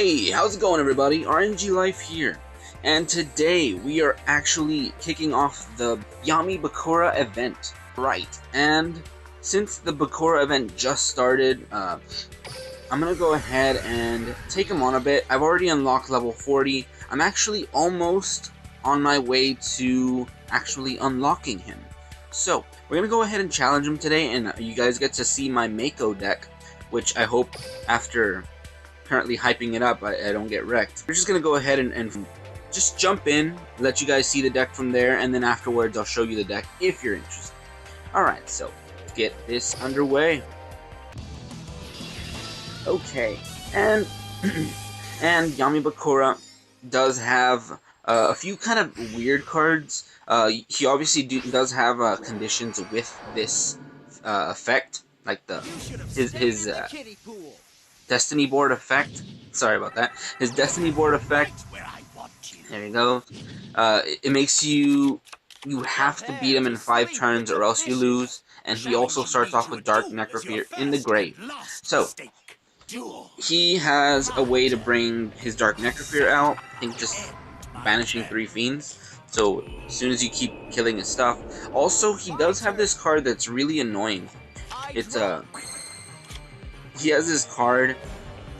Hey, how's it going everybody? RNG Life here, and today we are actually kicking off the Yami Bakura event. Right, and since the Bakura event just started, I'm gonna go ahead and take him on a bit. I've already unlocked level 40. I'm actually almost on my way to actually unlocking him. So, we're gonna go ahead and challenge him today, and you guys get to see my Mako deck, which I hope after currently hyping it up, I don't get wrecked. We're just gonna go ahead and just jump in, let you guys see the deck from there, and then afterwards I'll show you the deck if you're interested. Alright, so let's get this underway. Okay, and and Yami Bakura does have a few kind of weird cards. He obviously does have conditions with this effect, like his Destiny board effect. Sorry about that. His Destiny board effect. There you go. It makes you have to beat him in 5 turns or else you lose. And he also starts off with Dark Necrosphere in the grave. So he has a way to bring his Dark Necrosphere out. I think just banishing 3 fiends. So as soon as you keep killing his stuff. Also, he does have this card that's really annoying. It's he has this card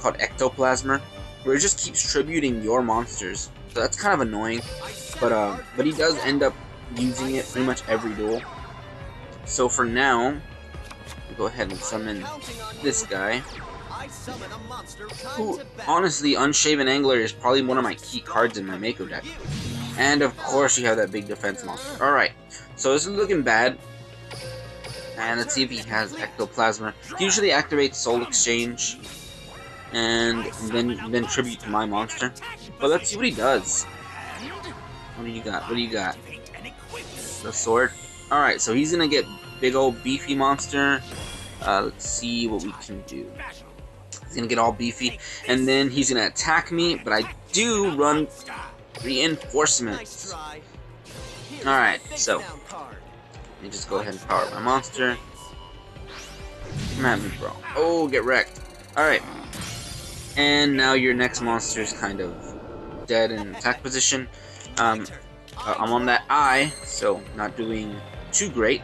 called Ectoplasmer, where it just keeps tributing your monsters. So that's kind of annoying, but he does end up using it pretty much every duel. So for now, we'll go ahead and summon this guy, who honestly, Unshaven Angler is probably one of my key cards in my Mako deck. And of course you have that big defense monster. Alright, so this is looking bad. And let's see if he has Ectoplasma. He usually activates Soul Exchange and then tribute to my monster. But let's see what he does. What do you got? What do you got? The sword. Alright, so he's gonna get big old beefy monster. Let's see what we can do. He's gonna get all beefy, and then he's gonna attack me, but I do run reinforcements. Alright, so let me just go ahead and power up my monster. Come at me, bro. Oh, get wrecked. Alright. And now your next monster is kind of dead in attack position. I'm on that eye, so not doing too great.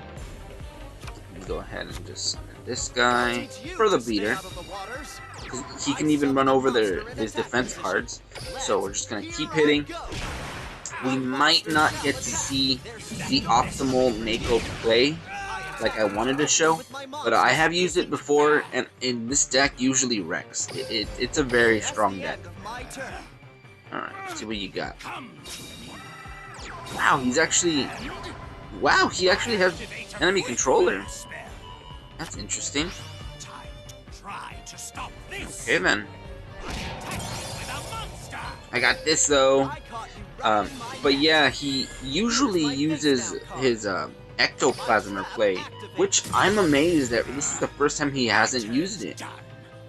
Let me go ahead and just summon this guy for the beater. He can even run over his defense cards. So we're just going to keep hitting. We might not get to see the optimal Mako play like I wanted to show, but I have used it before, and in this deck usually wrecks. It's a very strong deck. Alright, let's see what you got. Wow, he actually has enemy controller. That's interesting. Okay then. I got this though. But yeah, he usually uses his Ectoplasmer play, which I'm amazed that this is the first time he hasn't used it.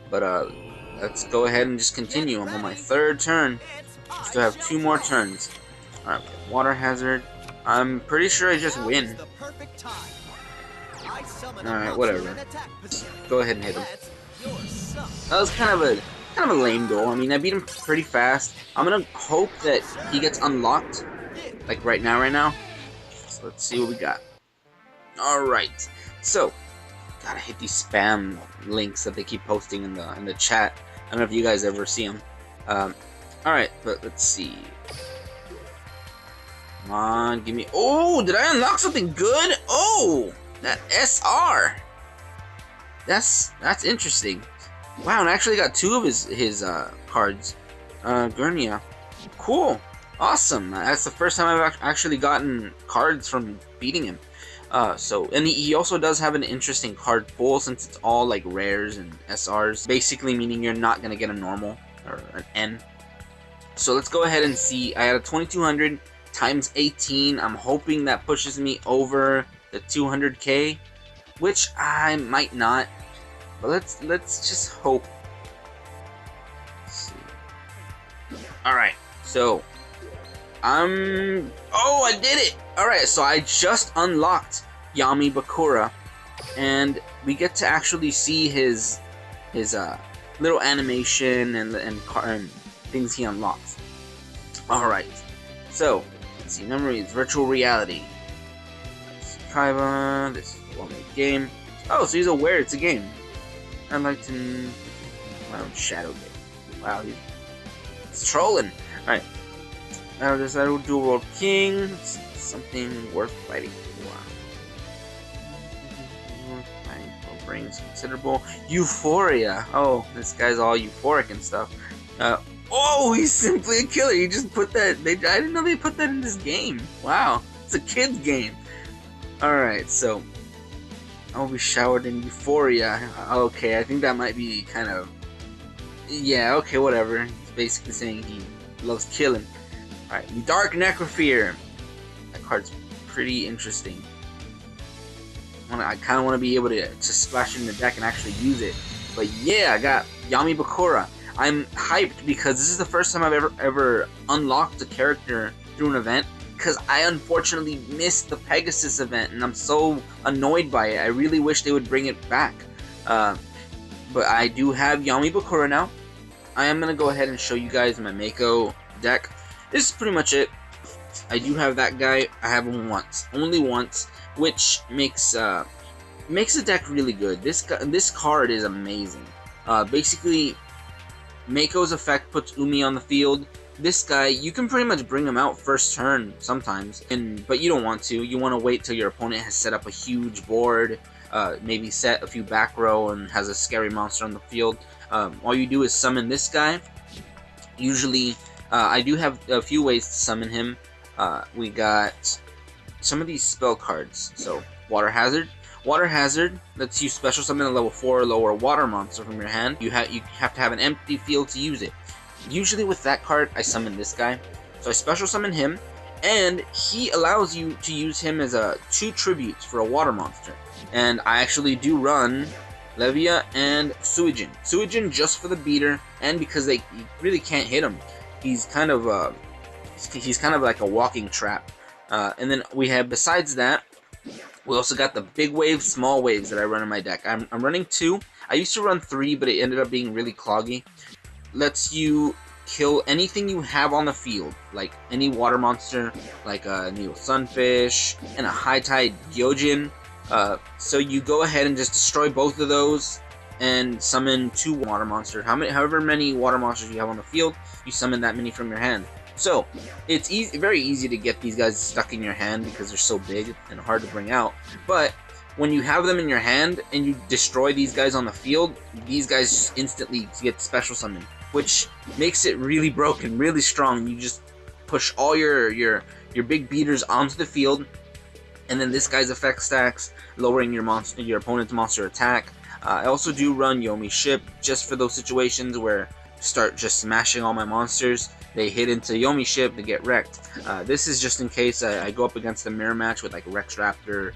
But let's go ahead and just continue. I'm on my 3rd turn. Still have 2 more turns. Alright, water hazard. I'm pretty sure I just win. Alright, whatever. Go ahead and hit him. That was kind of a lame goal. I mean, I beat him pretty fast. I'm gonna hope that he gets unlocked, like right now. So let's see what we got. Alright, so gotta hit these spam links that they keep posting in the chat. I don't know if you guys ever see them. Alright, but let's see. Come on, give me. Oh, did I unlock something good? Oh, that SR. That's interesting. Wow, and I actually got 2 of his cards. Gurnia. Cool. Awesome. That's the first time I've actually gotten cards from beating him. And he also does have an interesting card pool, since it's all like rares and SRs. Basically meaning you're not going to get a normal or an N. So let's go ahead and see. I had a 2200 times 18. I'm hoping that pushes me over the 200k, which I might not. But let's just hope. Let's see. Alright, so oh, I did it! Alright, so I just unlocked Yami Bakura, and we get to actually see his little animation and things he unlocks. Alright, so let's see, memories, virtual reality. Kaiba, this is a well-made game. Oh, so he's aware it's a game. I'd like to my own shadow game. Wow, he's trolling. Alright. Now this I will do World King. It's something worth fighting for. Fighting for brings considerable euphoria. Oh, this guy's all euphoric and stuff. Oh, he's simply a killer. He just put that. I didn't know they put that in this game. Wow, it's a kid's game. Alright, so I'll be showered in euphoria. Okay, I think that might be kind of... Yeah, okay, whatever. He's basically saying he loves killing. Alright, the Dark Necrofear. That card's pretty interesting. I kind of want to be able to splash it in the deck and actually use it. But yeah, I got Yami Bakura. I'm hyped because this is the first time I've ever unlocked a character through an event. Because I unfortunately missed the Pegasus event, and I'm so annoyed by it. I really wish they would bring it back. But I do have Yami Bakura now. I am going to go ahead and show you guys my Mako deck. This is pretty much it. I do have that guy. I have him once. Only once. Which makes the deck really good. This card is amazing. Basically, Mako's effect puts Umi on the field. This guy, you can pretty much bring him out first turn sometimes, but you don't want to. You want to wait till your opponent has set up a huge board, maybe set a few back row and has a scary monster on the field. All you do is summon this guy. Usually, I do have a few ways to summon him. We got some of these spell cards. So, Water Hazard. Water Hazard lets you special summon a level 4 or lower water monster from your hand. You have to have an empty field to use it. Usually with that card, I summon this guy. So I special summon him, and he allows you to use him as 2 tributes for a water monster. And I actually do run Levia and Suijin. Suijin just for the beater, and because you really can't hit him. He's kind of like a walking trap. And then we have, besides that, we also got the big waves, small waves that I run in my deck. I'm running 2. I used to run 3, but it ended up being really cloggy. Lets you kill anything you have on the field, like any water monster, like a Neo Sunfish and a High Tide Gyojin. So you go ahead and just destroy both of those and summon 2 water monsters. However many water monsters you have on the field, you summon that many from your hand. So it's very easy to get these guys stuck in your hand because they're so big and hard to bring out. But when you have them in your hand and you destroy these guys on the field, these guys just instantly get special summoned, which makes it really broken, really strong. You just push all your big beaters onto the field, and then this guy's effect stacks, lowering your opponent's monster attack. I also do run Yomi Ship just for those situations where I start just smashing all my monsters. They hit into Yomi Ship, they get wrecked. This is just in case I go up against a mirror match with like Rex Raptor,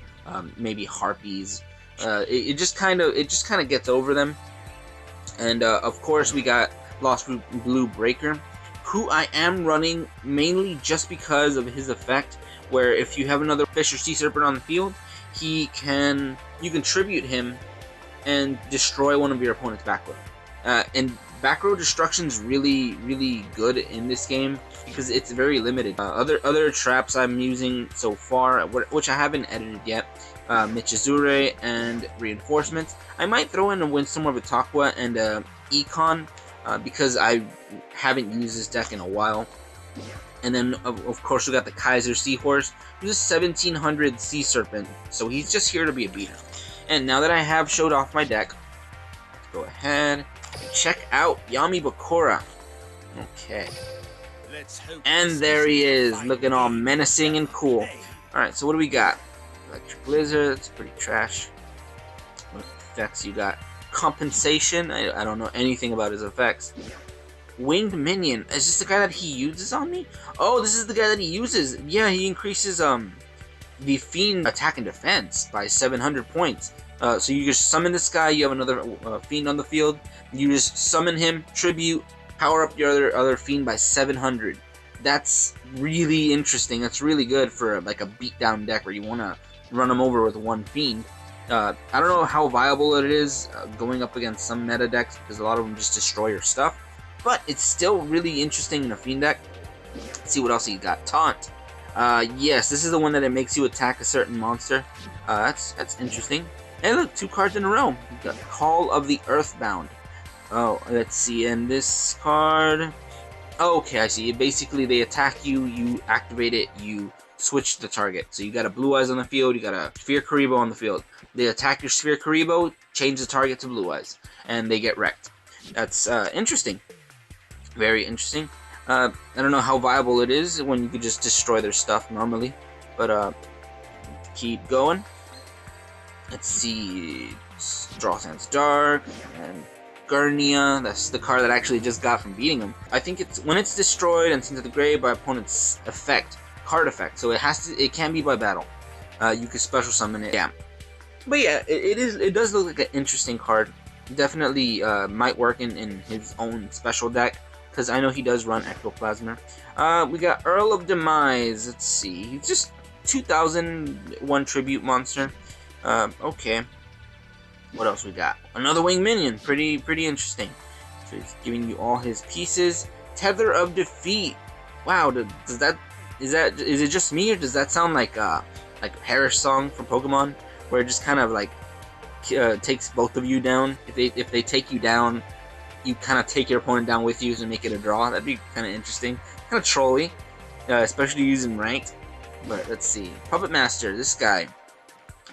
maybe Harpies. It just kind of gets over them. And of course we got Lost Blue Breaker, who I am running mainly just because of his effect, where if you have another fish or sea serpent on the field, you can tribute him and destroy one of your opponent's back row. And back row destruction is really, really good in this game because it's very limited. Other traps I'm using so far, which I haven't edited yet, Michizure and Reinforcements. I might throw in a Windstorm of Itaqua and Econ, because I haven't used this deck in a while. And then, of course, we got the Kaiser Seahorse, who's a 1700 Sea Serpent, so he's just here to be a beater. And now that I have showed off my deck, let's go ahead and check out Yami Bakura. Okay. And there he is, looking all menacing and cool. Alright, so what do we got? Electric Blizzard, that's pretty trash. What effects you got? Compensation, I don't know anything about his effects. Winged Minion, is this the guy that he uses on me? Oh, this is the guy that he uses. Yeah, he increases the Fiend attack and defense by 700 points. So you just summon this guy, you have another Fiend on the field, you just summon him, tribute, power up your other Fiend by 700. That's really interesting. That's really good for like a beatdown deck where you want to run them over with one Fiend. I don't know how viable it is going up against some meta decks because a lot of them just destroy your stuff, but it's still really interesting in a Fiend deck. Let's see what else you got. Taunt. Yes, this is the one that it makes you attack a certain monster. That's interesting. Hey, look, 2 cards in a row. You got Call of the Earthbound. Oh, let's see. And this card. Oh, okay, I see. Basically, they attack you. You activate it. You switch the target. So you got a Blue Eyes on the field. You got a Sphere Karibo on the field. They attack your Sphere Karibo, change the target to Blue Eyes, and they get wrecked. That's interesting. Very interesting. I don't know how viable it is when you could just destroy their stuff normally, but keep going. Let's see. Draw Sands Dark and Gurnia. That's the card that I actually just got from beating him. I think it's when it's destroyed and sent to the grave by opponent's card effect. So it can be by battle. You could special summon it. Yeah. But yeah, it does look like an interesting card. Definitely might work in his own special deck, because I know he does run Ectoplasma. We got Earl of Demise. Let's see. He's just 2001 tribute monster. Okay. What else we got? Another wing minion. Pretty interesting. So he's giving you all his pieces. Tether of Defeat. Wow. Is it just me, or does that sound like Parrish song from Pokemon, where it just kind of like takes both of you down? If they take you down, you kind of take your opponent down with you to make it a draw. That'd be kind of interesting, kind of trolly, especially using ranked. But let's see, Puppet Master. This guy,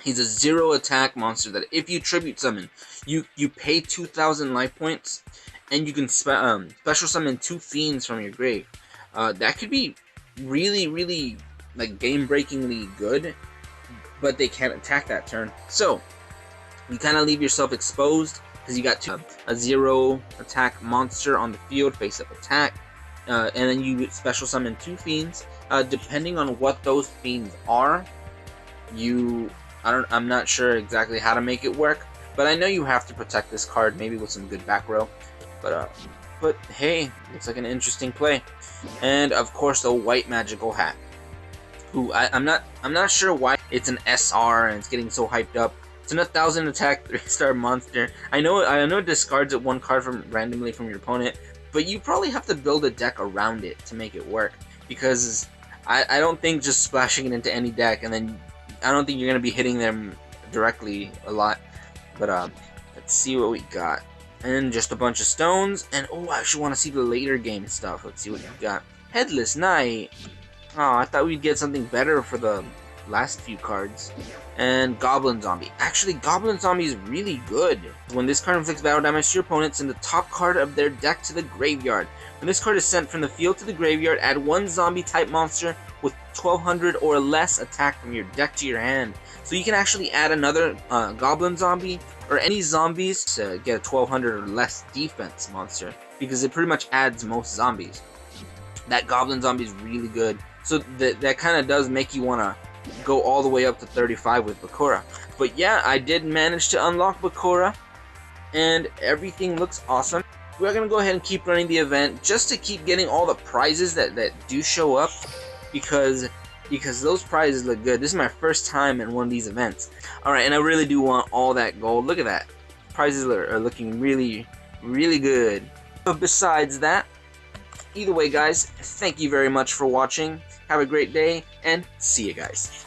he's a 0 attack monster that if you tribute summon, you pay 2,000 life points, and you can special summon 2 fiends from your grave. That could be really like game-breakingly good, but they can't attack that turn. So you kind of leave yourself exposed because you got a 0 attack monster on the field, face up attack, and then you special summon 2 fiends. Depending on what those fiends are, I'm not sure exactly how to make it work, but I know you have to protect this card, maybe with some good back row. But hey, looks like an interesting play. And of course, the white magical hat. Who I'm not sure why it's an SR and it's getting so hyped up. It's an 1,000 attack 3-star monster. I know it discards it 1 card randomly from your opponent, but you probably have to build a deck around it to make it work, because I don't think just splashing it into any deck, and then I don't think you're gonna be hitting them directly a lot. But let's see what we got. And just a bunch of stones, and oh, I actually want to see the later game stuff. Let's see what you got. Headless Knight. Oh, I thought we'd get something better for the last few cards. And Goblin Zombie. Actually, Goblin Zombie is really good. When this card inflicts battle damage to your opponent, send the top card of their deck to the graveyard. When this card is sent from the field to the graveyard, add 1 zombie type monster with 1200 or less attack from your deck to your hand. So you can actually add another Goblin Zombie or any zombies to get a 1200 or less defense monster, because it pretty much adds most zombies. That Goblin Zombie is really good. So that kind of does make you want to go all the way up to 35 with Bakura. But yeah, I did manage to unlock Bakura, and everything looks awesome. We're going to go ahead and keep running the event just to keep getting all the prizes that do show up, because those prizes look good. This is my first time in one of these events. Alright, and I really do want all that gold. Look at that. Prizes are looking really good. But besides that, either way guys, thank you very much for watching. Have a great day, and see you guys.